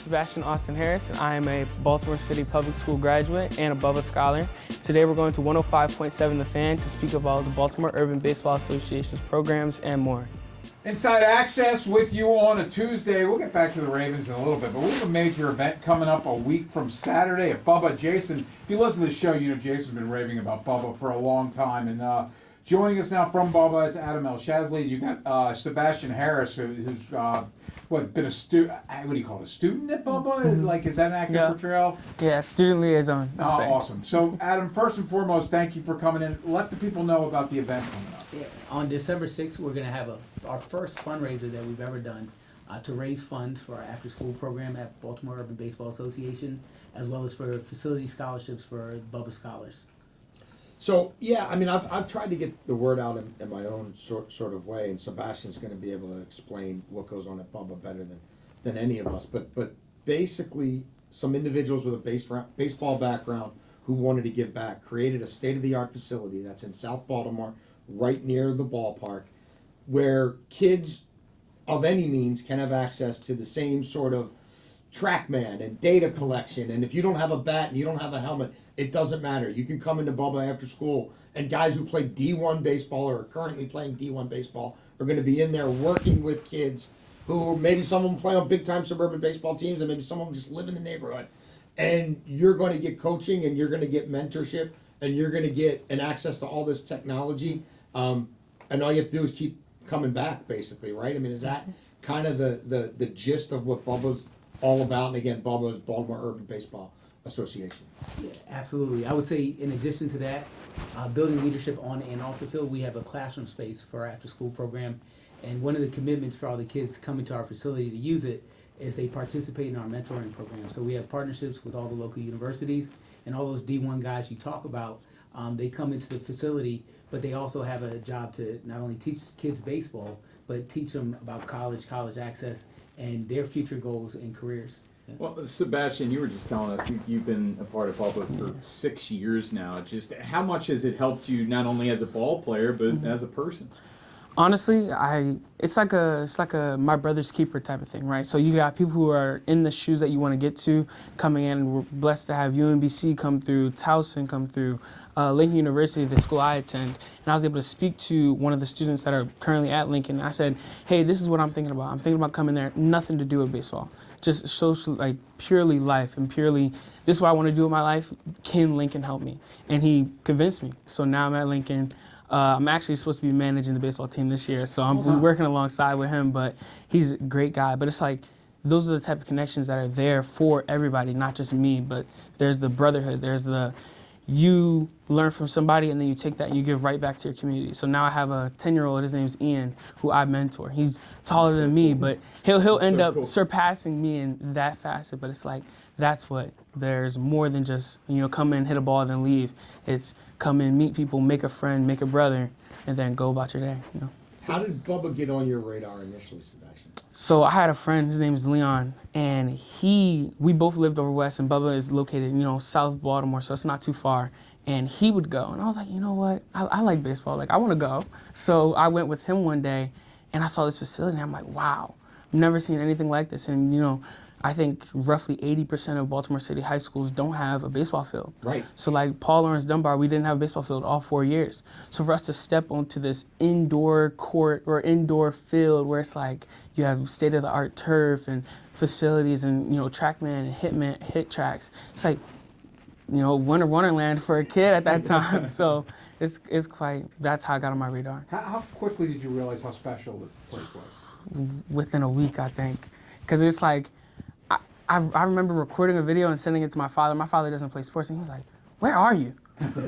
Sebastian Austin Harris, and I am a Baltimore City Public School graduate and a BUBA scholar. Today we're going to 105.7 The Fan to speak about the Baltimore Urban Baseball Association's programs and more. Inside Access with you on a Tuesday. We'll get back to the Ravens in a little bit, but we have a major event coming up a week from Saturday at BUBA. Jason, if you listen to the show, you know Jason's been raving about BUBA for a long time. And joining us now from BUBA, it's Adam El Shazli. You got Sebastian Harris, who's been a student. What do you call it? A student at BUBA? Mm-hmm. Like, is that an accurate portrayal? Yeah, student liaison. Awesome. So, Adam, first and foremost, thank you for coming in. Let the people know about the event coming up. Yeah, on December 6th, we're going to have our first fundraiser that we've ever done to raise funds for our after-school program at Baltimore Urban Baseball Association, as well as for facility scholarships for BUBA scholars. So, yeah, I mean, I've tried to get the word out in my own sort of way, and Sebastian's going to be able to explain what goes on at BUBA better than any of us. But basically, some individuals with a baseball background who wanted to give back created a state-of-the-art facility that's in South Baltimore, right near the ballpark, where kids of any means can have access to the same sort of TrackMan and data collection. And if you don't have a bat and you don't have a helmet, it doesn't matter. You can come into BUBA after school, and guys who play D1 baseball or are currently playing D1 baseball are going to be in there working with kids who maybe some of them play on big-time suburban baseball teams, and maybe some of them just live in the neighborhood. And you're going to get coaching, and you're going to get mentorship, and you're going to get an access to all this technology. And all you have to do is keep coming back, basically, right? I mean, is that kind of the gist of what BUBA's all about? And again, BUBA is Baltimore Urban Baseball Association. Yeah, absolutely. I would say, in addition to that, building leadership on and off the field, we have a classroom space for our after-school program. And one of the commitments for all the kids coming to our facility to use it is they participate in our mentoring program. So we have partnerships with all the local universities, and all those D1 guys you talk about, they come into the facility, but they also have a job to not only teach kids baseball, but teach them about college access, and their future goals and careers. Well, Sebastian, you were just telling us you've been a part of BUBA for 6 years now. Just how much has it helped you, not only as a ball player, but as a person? Honestly, it's like a my brother's keeper type of thing, right? So you got people who are in the shoes that you want to get to coming in. We're blessed to have UMBC come through, Towson come through, Lincoln University, the school I attend, and I was able to speak to one of the students that are currently at Lincoln. I said, hey, this is what I'm thinking about. I'm thinking about coming there, nothing to do with baseball, just social, like purely life and purely, this is what I want to do with my life. Can Lincoln help me? And he convinced me. So now I'm at Lincoln. I'm actually supposed to be managing the baseball team this year, so I'm working alongside with him, but he's a great guy. But it's like, those are the type of connections that are there for everybody, not just me, but there's the brotherhood, there's the, you learn from somebody and then you take that and you give right back to your community. So now I have a 10-year-old, his name's Ian, who I mentor. He's taller than me, but he'll end up surpassing me in that facet. But it's like, that's what, there's more than just, come in, hit a ball, then leave. It's come in, meet people, make a friend, make a brother, and then go about your day, How did BUBA get on your radar initially, Sebastian? So I had a friend, his name is Leon, and we both lived over west, and BUBA is located, South Baltimore, so it's not too far. And he would go, and I was like, you know what, I like baseball, like I want to go. So I went with him one day, and I saw this facility, and I'm like, wow, I've never seen anything like this. And I think roughly 80% of Baltimore City high schools don't have a baseball field. Right. So like Paul Lawrence Dunbar, we didn't have a baseball field all 4 years. So for us to step onto this indoor court or indoor field where it's like you have state-of-the-art turf and facilities and TrackMan and hit tracks, it's like winter wonderland for a kid at that time. So it's quite, that's how I got on my radar. How quickly did you realize how special the place was? Within a week, I think, because it's like, I remember recording a video and sending it to my father. My father doesn't play sports, and he was like, where are you?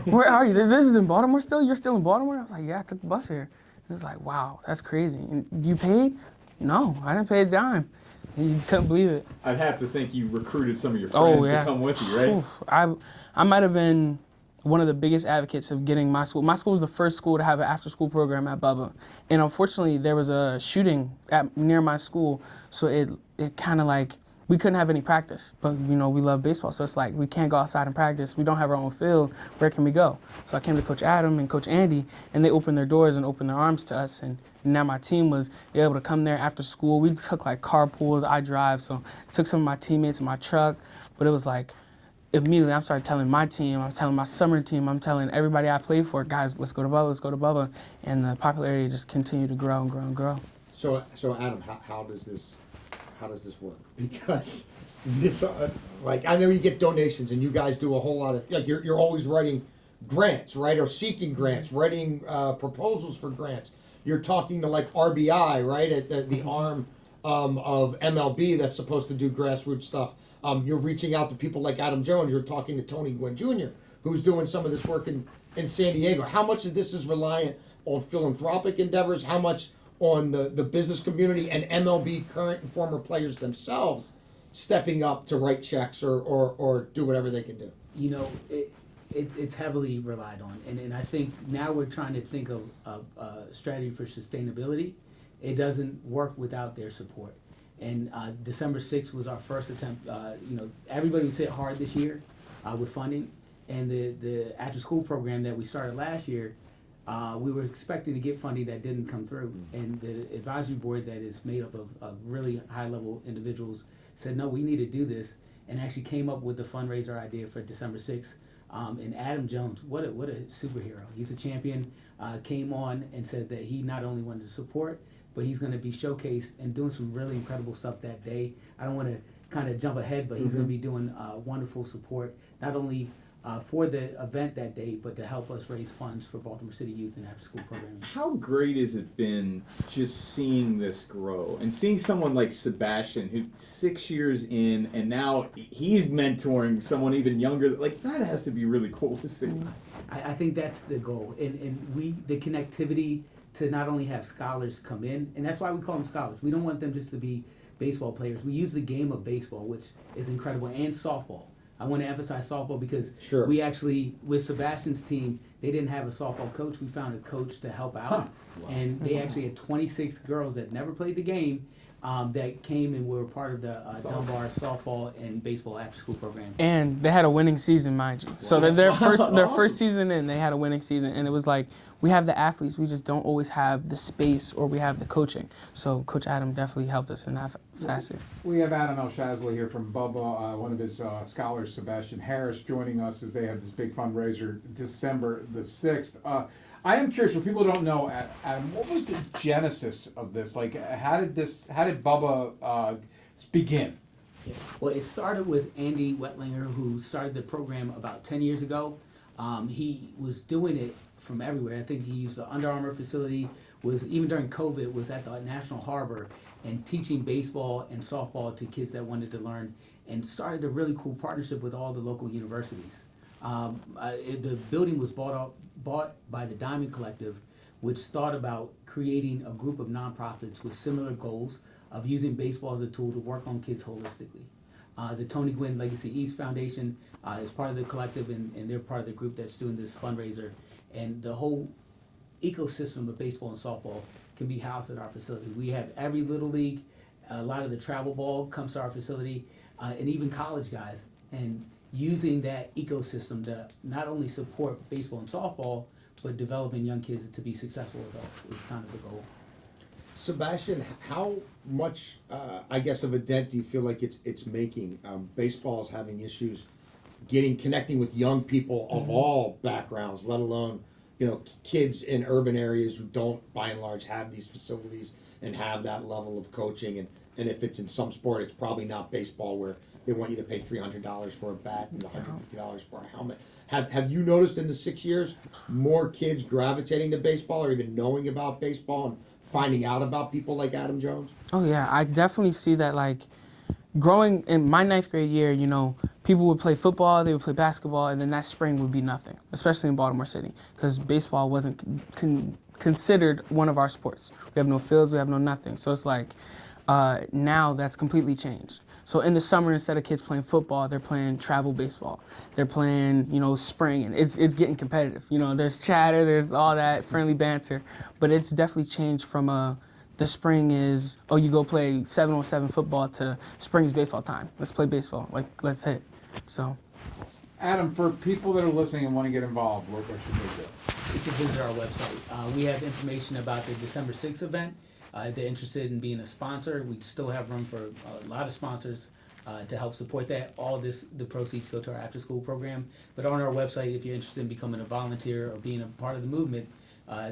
Where are you? This is in Baltimore still? You're still in Baltimore? I was like, yeah, I took the bus here. He was like, wow, that's crazy. And you paid? No, I didn't pay a dime. And you couldn't believe it. I'd have to think you recruited some of your friends to come with you, right? I might have been one of the biggest advocates of getting my school. My school was the first school to have an after-school program at BUBA. And unfortunately, there was a shooting near my school, so it kind of like we couldn't have any practice, but we love baseball. So it's like, we can't go outside and practice. We don't have our own field. Where can we go? So I came to Coach Adam and Coach Andy, and they opened their doors and opened their arms to us. And now my team was able to come there after school. We took like carpools. I drive, so took some of my teammates in my truck. But it was like, immediately I started telling my team, I'm telling my summer team, I'm telling everybody I played for, guys, let's go to BUBA, let's go to BUBA. And the popularity just continued to grow and grow and grow. So Adam, how does this work? Because this, like, I know you get donations, and you guys do a whole lot of, like, you're always writing grants, right, or seeking grants, writing proposals for grants. You're talking to like RBI, right, at the arm of MLB that's supposed to do grassroots stuff. You're reaching out to people like Adam Jones. You're talking to Tony Gwynn Jr., who's doing some of this work in San Diego. How much of this is reliant on philanthropic endeavors? How much on the business community and MLB current and former players themselves stepping up to write checks or do whatever they can do? It's heavily relied on, and I think now we're trying to think of a strategy for sustainability. It doesn't work without their support. And December 6th was our first attempt. Everybody was hit hard this year with funding, and the after-school program that we started last year, we were expecting to get funding that didn't come through. And the advisory board that is made up of really high-level individuals said, no, we need to do this, and actually came up with the fundraiser idea for December 6th. And Adam Jones, what a superhero. He's a champion, came on and said that he not only wanted to support, but he's going to be showcased and doing some really incredible stuff that day. I don't want to kind of jump ahead, but he's going to be doing wonderful support, not only for the event that day, but to help us raise funds for Baltimore City youth and after-school programming. How great has it been just seeing this grow and seeing someone like Sebastian, who's 6 years in, and now he's mentoring someone even younger? Like, that has to be really cool to see. I think that's the goal, and the connectivity to not only have scholars come in, and that's why we call them scholars. We don't want them just to be baseball players. We use the game of baseball, which is incredible, and softball. I want to emphasize softball because we actually, with Sebastian's team, they didn't have a softball coach. We found a coach to help out, and they actually had 26 girls that never played the game that came and were part of the Dunbar softball and baseball after-school program. And they had a winning season, mind you. So their first season in, they had a winning season, and it was like, we have the athletes, we just don't always have the space or we have the coaching. So Coach Adam definitely helped us in that facet. We have Adam El Shazli here from BUBA, one of his scholars, Sebastian Harris, joining us as they have this big fundraiser December the 6th. I am curious, for people who don't know, Adam, what was the genesis of this? Like, how did BUBA begin? Yeah. Well, it started with Andy Wettlinger, who started the program about 10 years ago. He was doing it from everywhere. I think he used the Under Armour facility, was even during COVID, was at the National Harbor and teaching baseball and softball to kids that wanted to learn, and started a really cool partnership with all the local universities. The building was bought by the Diamond Collective, which thought about creating a group of nonprofits with similar goals of using baseball as a tool to work on kids holistically. The Tony Gwynn Legacy East Foundation is part of the collective, and they're part of the group that's doing this fundraiser. And the whole ecosystem of baseball and softball can be housed at our facility. We have every little league, a lot of the travel ball comes to our facility, and even college guys. And using that ecosystem to not only support baseball and softball, but developing young kids to be successful adults is kind of the goal. Sebastian, how much, I guess, of a dent do you feel like it's making? Baseball is having issues connecting with young people of all backgrounds, let alone, kids in urban areas who don't, by and large, have these facilities and have that level of coaching. And if it's in some sport, it's probably not baseball, where they want you to pay $300 for a bat and $150 for a helmet. Have you noticed in the 6 years more kids gravitating to baseball or even knowing about baseball and finding out about people like Adam Jones? Oh yeah, I definitely see that. Like, growing in my 9th grade year, people would play football, they would play basketball, and then that spring would be nothing, especially in Baltimore City, because baseball wasn't considered one of our sports. We have no fields, we have no nothing. So it's like, now that's completely changed. So in the summer, instead of kids playing football, they're playing travel baseball. They're playing, spring, and it's getting competitive. There's chatter, there's all that friendly banter, but it's definitely changed from the the spring is, oh, you go play 7-on-7 football to spring's baseball time. Let's play baseball. Like, let's hit. So. Adam, for people that are listening and want to get involved, what should they do? You should visit our website. We have information about the December 6th event. If they're interested in being a sponsor, we still have room for a lot of sponsors to help support that. All of the proceeds go to our after-school program. But on our website, if you're interested in becoming a volunteer or being a part of the movement,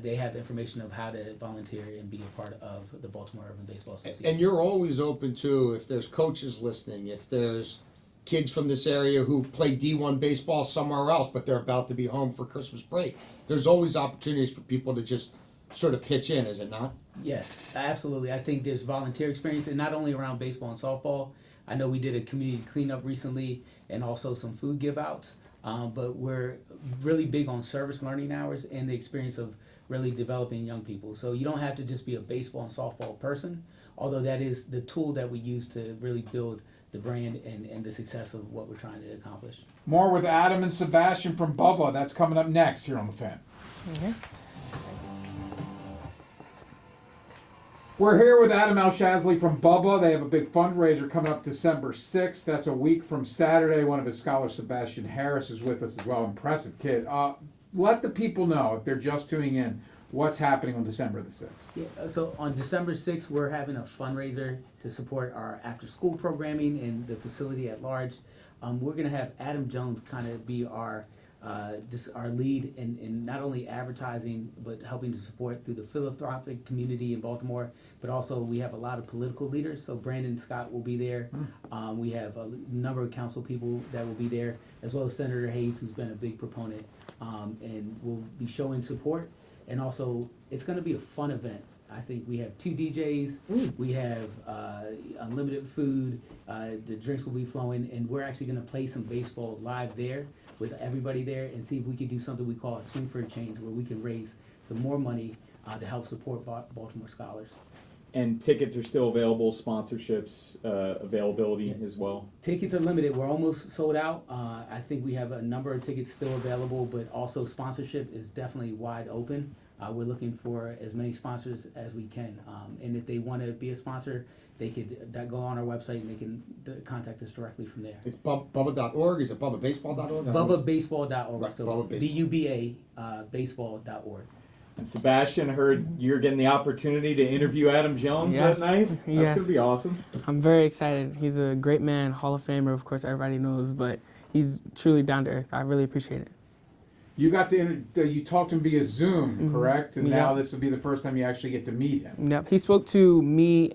they have information of how to volunteer and be a part of the Baltimore Urban Baseball Association. And you're always open to, if there's coaches listening, if there's kids from this area who play D1 baseball somewhere else, but they're about to be home for Christmas break. There's always opportunities for people to just sort of pitch in, is it not? Yes, absolutely. I think there's volunteer experience, and not only around baseball and softball. I know we did a community cleanup recently and also some food give outs, but we're really big on service learning hours and the experience of really developing young people. So you don't have to just be a baseball and softball person, although that is the tool that we use to really build the brand and the success of what we're trying to accomplish. More with Adam and Sebastian from BUBA. That's coming up next here on The Fan. Okay. We're here with Adam Al-Shazli from BUBA. They have a big fundraiser coming up December 6th. That's a week from Saturday. One of his scholars, Sebastian Harris, is with us as well. Impressive kid. Let the people know, if they're just tuning in, what's happening on December the 6th. Yeah, so on December 6th, we're having a fundraiser to support our after-school programming and the facility at large. We're going to have Adam Jones kind of be our lead in not only advertising, but helping to support through the philanthropic community in Baltimore, but also we have a lot of political leaders. So Brandon Scott will be there. We have a number of council people that will be there, as well as Senator Hayes, who's been a big proponent, and will be showing support. And also, it's going to be a fun event. I think we have 2 DJs, we have unlimited food, the drinks will be flowing, and we're actually going to play some baseball live there with everybody there and see if we can do something we call a swing for a change, where we can raise some more money to help support Baltimore scholars. And tickets are still available, sponsorships, availability as well. Tickets are limited. We're almost sold out. I think we have a number of tickets still available, but also sponsorship is definitely wide open. We're looking for as many sponsors as we can. And if they want to be a sponsor, they could go on our website and they can contact us directly from there. It's bubba.org. Is it bubbabaseball.org? BUBABaseball.org. Right, So Bubba Baseball. BUBA baseball.org. And Sebastian, I heard you're getting the opportunity to interview Adam Jones Yes. that night. That's Yes. going to be awesome. I'm very excited. He's a great man, Hall of Famer, of course, everybody knows, but he's truly down to earth. I really appreciate it. You got to you talked to him via Zoom, correct? And now Yeah. this will be the first time you actually get to meet him. Yep. He spoke to me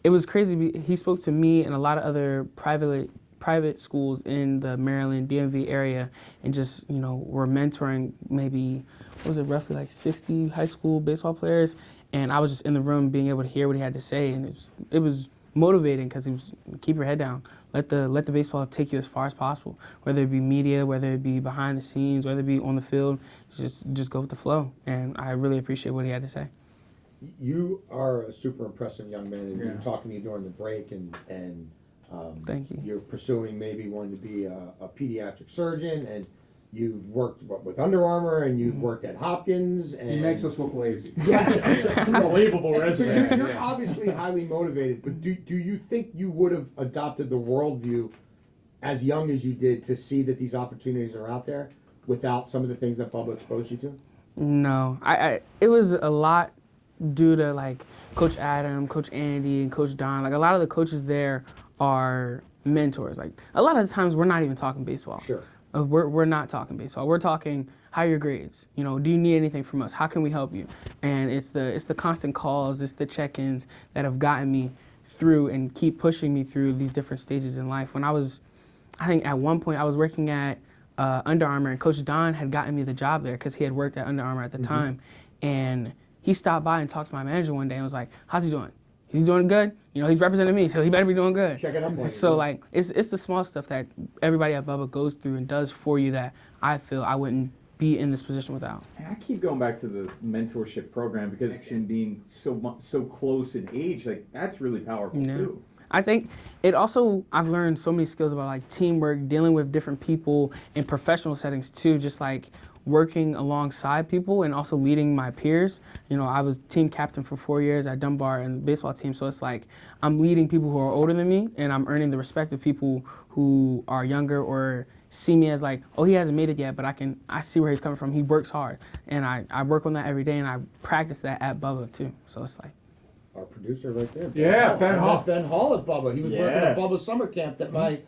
it was crazy. He spoke to me and a lot of other private schools in the Maryland DMV area, and just, we're mentoring maybe, what was it, roughly like 60 high school baseball players, and I was just in the room being able to hear what he had to say, and it was motivating, because he was, keep your head down, let the baseball take you as far as possible, whether it be media, whether it be behind the scenes, whether it be on the field, just go with the flow, and I really appreciate what he had to say. You are a super impressive young man, and we Yeah. were talking to you during the break, and Thank you. you're pursuing maybe wanting to be a pediatric surgeon, and you've worked with Under Armour, and you've worked at Hopkins. And He makes us look lazy. Unbelievable So resume. you're obviously highly motivated, but do you think you would have adopted the worldview as young as you did to see that these opportunities are out there without some of the things that Bubba exposed you to? No, it was a lot due to like Coach Adam, Coach Andy, and Coach Don. Like a lot of the coaches there are mentors. Like a lot of the times we're not even talking baseball. Sure. We're not talking baseball. We're talking, how are your grades? Do you need anything from us? How can we help you? And it's the constant calls, it's the check-ins that have gotten me through and keep pushing me through these different stages in life. I think at one point I was working at Under Armour, and Coach Don had gotten me the job there because he had worked at Under Armour at the time. And he stopped by and talked to my manager one day and was like, how's he doing? Is he doing good? He's representing me, so he better be doing good. Check it out. So like, it's the small stuff that everybody at BUBA goes through and does for you that I feel I wouldn't be in this position without. And I keep going back to the mentorship program, because being so close in age, like that's really powerful too. I think it also, I've learned so many skills about like teamwork, dealing with different people in professional settings too, just like working alongside people and also leading my peers. You know, I was team captain for 4 years at Dunbar and the baseball team, so it's like I'm leading people who are older than me, and I'm earning the respect of people who are younger or see me as like, oh, he hasn't made it yet, but I see where he's coming from. He works hard, and I work on that every day, and I practice that at BUBA too. So it's like, Our producer right there. Yeah, Ben I Hall. met Ben Hall at Bubba. He was working Yeah. at Bubba summer camp that my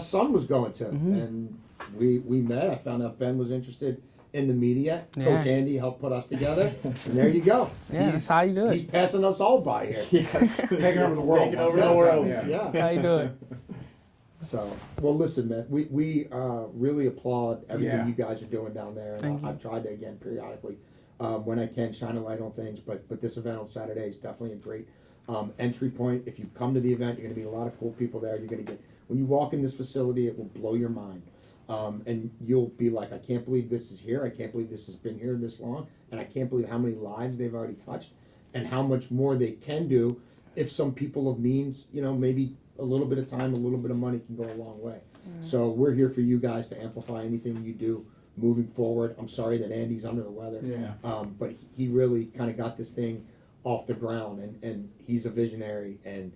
son was going to, and we met. I found out Ben was interested in the media. Yeah. Coach Andy helped put us together, and there you go. yeah, that's how you do He's it. passing us all by here. Yes. Taking over the world. Taking over Yeah. the world. Yeah. Yeah. That's how you do it. So, well, listen, man, we really applaud everything Yeah. you guys are doing down there. And Thank you. I've tried to, again, periodically, when I can, shine a light on things. But this event on Saturday is definitely a great entry point. If you come to the event, you're going to meet a lot of cool people there. You're going to get, when you walk in this facility, it will blow your mind. And you'll be like, I can't believe this is here. I can't believe this has been here this long. And I can't believe how many lives they've already touched and how much more they can do if some people of means, you know, maybe a little bit of time, a little bit of money can go a long way. So we're here for you guys to amplify anything you do moving forward. I'm sorry that Andy's under the weather. Yeah. But he really kind of got this thing off the ground, and he's a visionary, and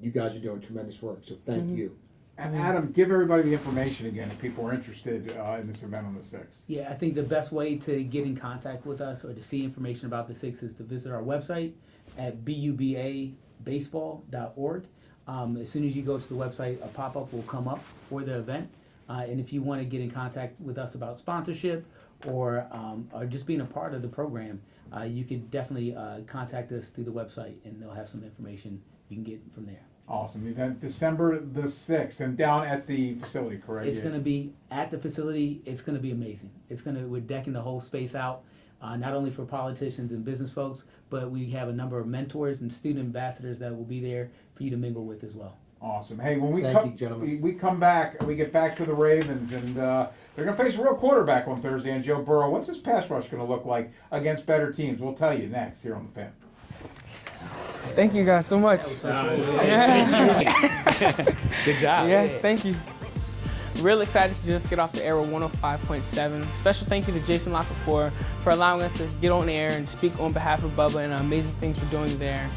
you guys are doing tremendous work. So thank you. And Adam, give everybody the information again if people are interested in this event on the 6th. Yeah, I think the best way to get in contact with us or to see information about the Six is to visit our website at bubabaseball.org. As soon as you go to the website, a pop-up will come up for the event. And if you want to get in contact with us about sponsorship or just being a part of the program, you can definitely contact us through the website, and they'll have some information you can get from there. Awesome. Event December the 6th and down at the facility, correct? It's Yeah. going to be at the facility. It's going to be amazing. We're decking the whole space out, not only for politicians and business folks, but we have a number of mentors and student ambassadors that will be there for you to mingle with as well. Awesome. Hey, when we Thank come, you, gentlemen. we come back, we get back to the Ravens, and they're going to face a real quarterback on Thursday, and Joe Burrow. What's his pass rush going to look like against better teams? We'll tell you next here on the Fan. Thank you guys so much. Yeah. Good job. Yes, thank you. Real excited to just get off the air with 105.7. Special thank you to Jason Locke for allowing us to get on air and speak on behalf of BUBA and amazing things we're doing there.